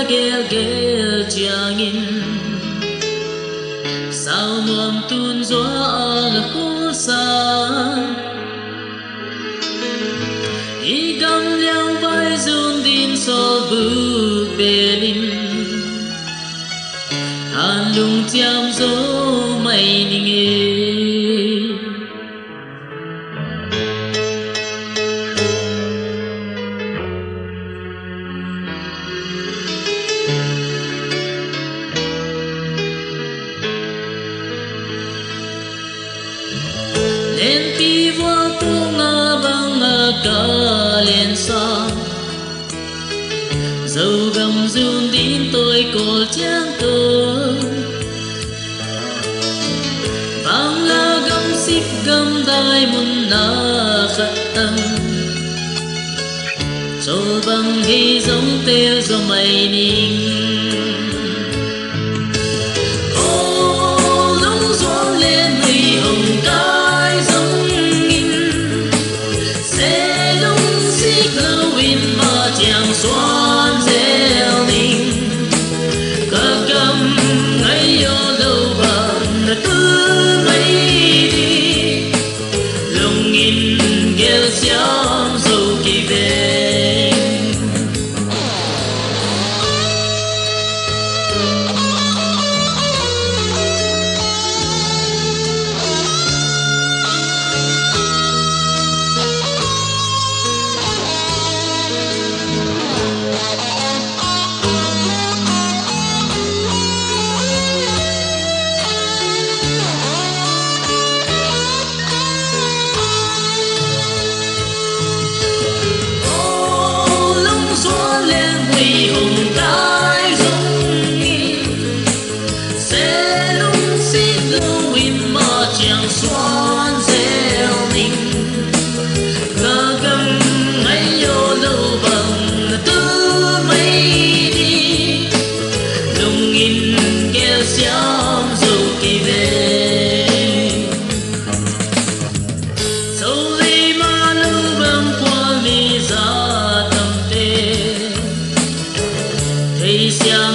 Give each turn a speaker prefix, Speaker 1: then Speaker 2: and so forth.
Speaker 1: gel gel changin sao nuông tun gió ở khu xa y gam liang vai zun din so bu belin han lung tiam zo mai ning e lên ti vô tu nga bang nga ca lên sa dâu gầm run din tôi cổ chang tôi vang la gầm xích gầm đai mun na khát tâm cho bang hi giống teo do mày ning xoan reo ninh cờ cầm ngay ở đâu bằng cứ mấy đi lòng nghìn gheo xiám dâu kỳ về huy hùng cái dung nghi sẽ lung xít lâu im mà chẳng xoan reo ninh gà gầm ngay vô lâu bằng tư mấy đi lung in gheo xiám dâu kỳ về dâu ly mà lâu bằng qua mi ra tâm tê thấy xa